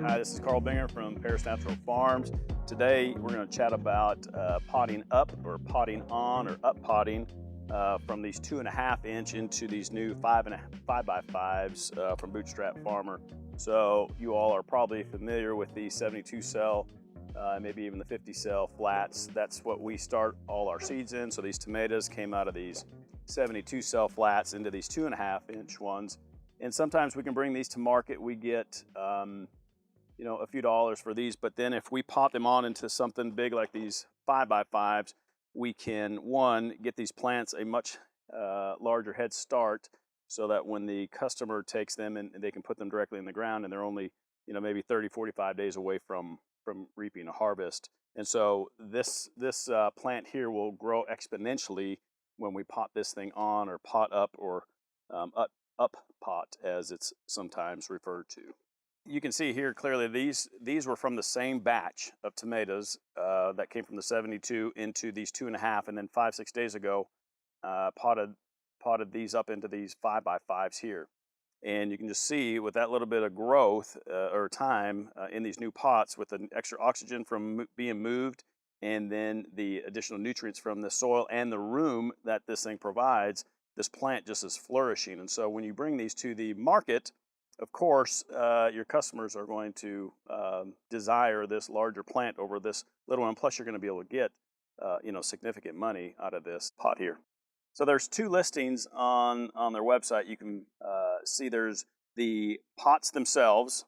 Hi, this is Karl from Paris Natural Farms. Today we're going to chat about potting up or potting on or up potting from these 2.5 inch into these new 5x5s from Bootstrap Farmer. So you all are probably familiar with the 72 cell, maybe even the 50 cell flats. That's what we start all our seeds in. So these tomatoes came out of these 72 cell flats into these 2.5 inch ones. And sometimes we can bring these to market. We get a few dollars for these, but then if we pot them on into something big like these 5x5s, we can, one, get these plants a much larger head start so that when the customer takes them and they can put them directly in the ground, and they're only, maybe 30, 45 days away from reaping a harvest. And so this plant here will grow exponentially when we pot this thing on, or pot up, or up pot as it's sometimes referred to. You can see here clearly these were from the same batch of tomatoes that came from the 72 into these 2.5, and then 5-6 days ago potted these up into these 5x5s here. And you can just see with that little bit of growth or time in these new pots, with the extra oxygen from being moved, and then the additional nutrients from the soil and the room that this thing provides, this plant just is flourishing. And so when you bring these to the market, of course, your customers are going to desire this larger plant over this little one. Plus, you're going to be able to get, significant money out of this pot here. So there's two listings on their website. You can see there's the pots themselves,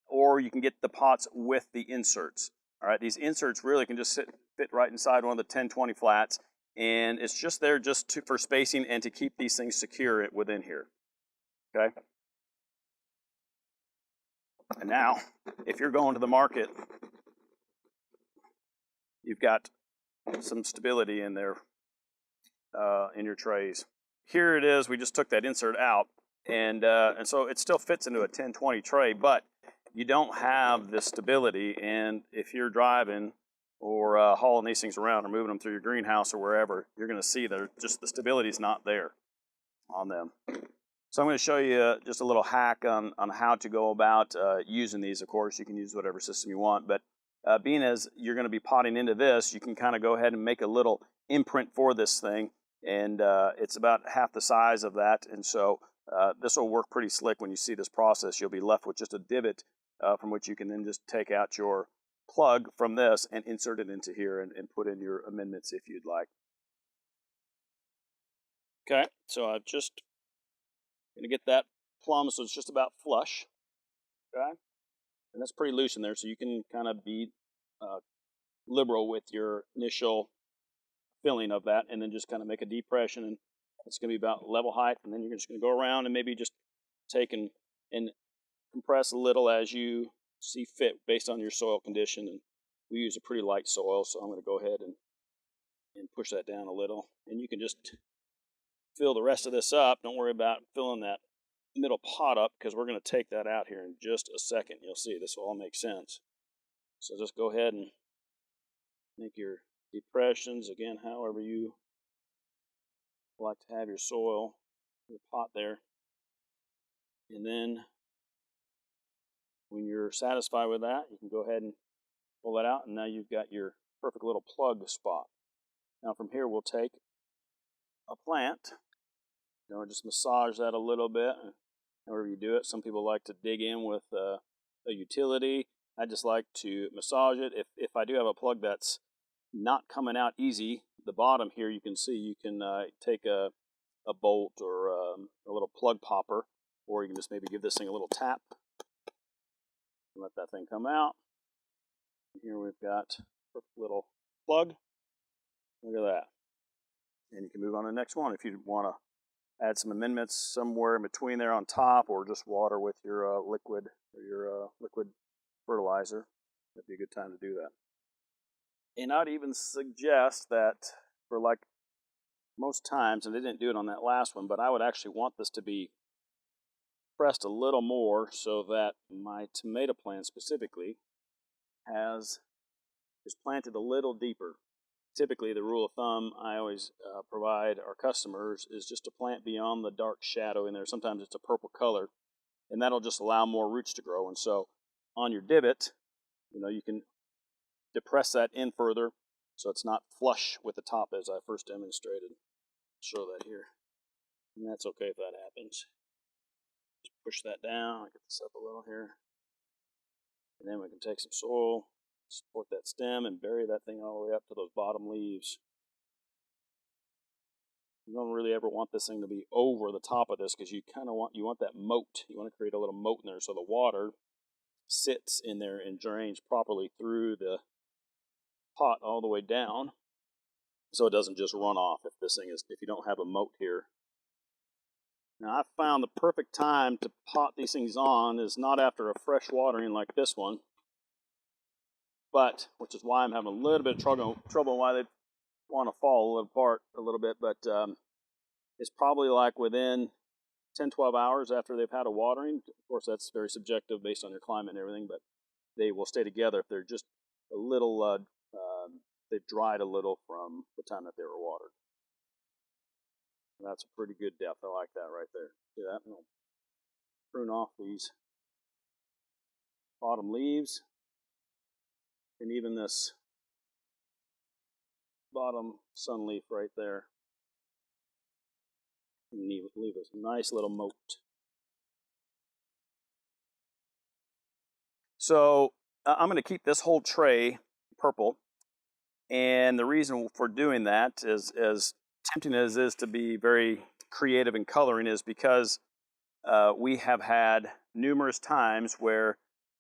or you can get the pots with the inserts. All right, these inserts really can just fit right inside one of the 10-20 flats, and it's just there for spacing and to keep these things secure within here. Okay. And now, if you're going to the market, you've got some stability in there in your trays. Here it is. We just took that insert out, and so it still fits into a 10-20 tray, but you don't have this stability. And if you're driving or hauling these things around or moving them through your greenhouse or wherever, you're going to see that just the stability is not there on them. So I'm going to show you just a little hack on how to go about using these. Of course, you can use whatever system you want, but being as you're going to be potting into this, you can kind of go ahead and make a little imprint for this thing, and it's about half the size of that. And so this will work pretty slick. When you see this process, you'll be left with just a divot from which you can then just take out your plug from this and insert it into here and put in your amendments if you'd like. Okay, so I've just going to get that plumb so it's just about flush. Okay, and that's pretty loose in there, so you can kind of be liberal with your initial filling of that, and then just kind of make a depression, and it's going to be about level height. And then you're just going to go around and maybe just take and compress a little as you see fit based on your soil condition. And we use a pretty light soil, so I'm going to go ahead and push that down a little. And you can just fill the rest of this up. Don't worry about filling that middle pot up, because we're going to take that out here in just a second. You'll see this will all make sense. So just go ahead and make your depressions, again, however you like to have your soil, your pot there. And then when you're satisfied with that, you can go ahead and pull that out, and now you've got your perfect little plug spot. Now from here, we'll take a plant, just massage that a little bit, however you do it. Some people like to dig in with a utility. I just like to massage it. If I do have a plug that's not coming out easy, the bottom here you can see you can take a bolt or a little plug popper, or you can just maybe give this thing a little tap and let that thing come out. And here we've got a perfect little plug. Look at that. And you can move on to the next one if you want to add some amendments somewhere in between there on top, or just water with your liquid or your liquid fertilizer. That'd be a good time to do that. And I'd even suggest that for like most times, and they didn't do it on that last one, but I would actually want this to be pressed a little more so that my tomato plant specifically is planted a little deeper. Typically, the rule of thumb I always provide our customers is just to plant beyond the dark shadow in there. Sometimes it's a purple color, and that'll just allow more roots to grow. And so on your divot, you can depress that in further so it's not flush with the top as I first demonstrated. I'll show that here. And that's okay if that happens. Just push that down. I'll get this up a little here. And then we can take some soil, support that stem, and bury that thing all the way up to those bottom leaves. You don't really ever want this thing to be over the top of this because you want that moat. You want to create a little moat in there so the water sits in there and drains properly through the pot all the way down, so it doesn't just run off if you don't have a moat here. Now I found the perfect time to pot these things on is not after a fresh watering like this one, which is why I'm having a little bit of trouble why they want to fall apart a little bit, but it's probably like within 10-12 hours after they've had a watering. Of course, that's very subjective based on your climate and everything, but they will stay together if they're just a little, they've dried a little from the time that they were watered. That's a pretty good depth. I like that right there. See that? I'll prune off these bottom leaves, and even this bottom sun leaf right there. And leave us a nice little moat. So I'm going to keep this whole tray purple, and the reason for doing that is, as tempting as it is to be very creative in coloring, is because we have had numerous times where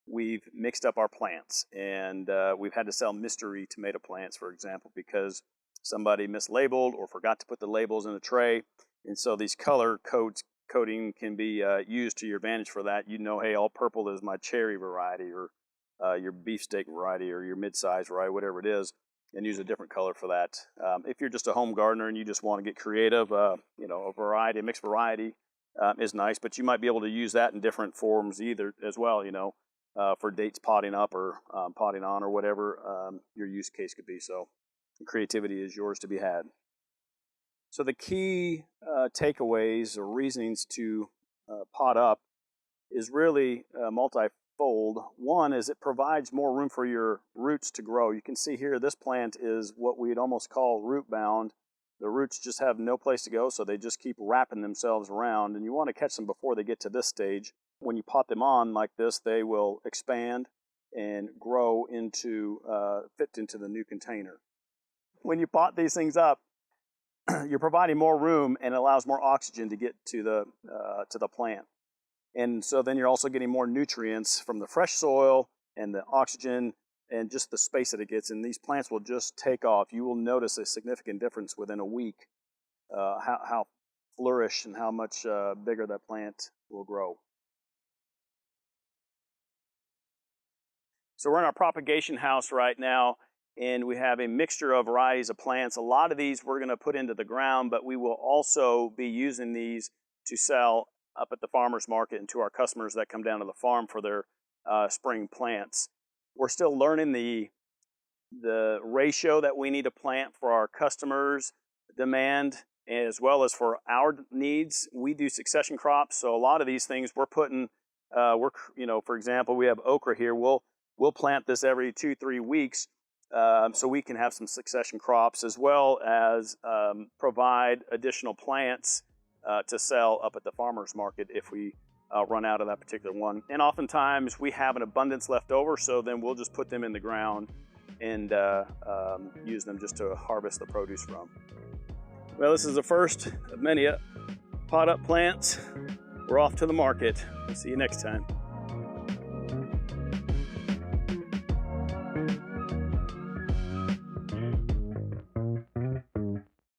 we've mixed up our plants, and we've had to sell mystery tomato plants, for example, because somebody mislabeled or forgot to put the labels in the tray. And so these color coding can be used to your advantage for that. Hey, all purple is my cherry variety, or your beefsteak variety, or your mid-size variety, whatever it is, and use a different color for that. If you're just a home gardener and you just want to get creative, a mixed variety is nice, but you might be able to use that in different forms either as well, for dates potting up or potting on or whatever your use case could be. So creativity is yours to be had. So the key takeaways or reasonings to pot up is really multifold. One is it provides more room for your roots to grow. You can see here this plant is what we'd almost call root bound. The roots just have no place to go, so they just keep wrapping themselves around, and you want to catch them before they get to this stage. When you pot them on like this, they will expand and grow fit into the new container. When you pot these things up, you're providing more room and it allows more oxygen to get to the plant. And so then you're also getting more nutrients from the fresh soil and the oxygen and just the space that it gets. And these plants will just take off. You will notice a significant difference within a week, how flourish and how much bigger that plant will grow. So we're in our propagation house right now, and we have a mixture of varieties of plants. A lot of these we're going to put into the ground, but we will also be using these to sell up at the farmer's market and to our customers that come down to the farm for their spring plants. We're still learning the ratio that we need to plant for our customers' demand as well as for our needs. We do succession crops, so a lot of these things we're putting, for example, we have okra here. We'll plant this every 2-3 weeks. So we can have some succession crops as well as provide additional plants to sell up at the farmer's market if we run out of that particular one. And oftentimes we have an abundance left over, so then we'll just put them in the ground and use them just to harvest the produce from. Well, this is the first of many pot up plants. We're off to the market. See you next time.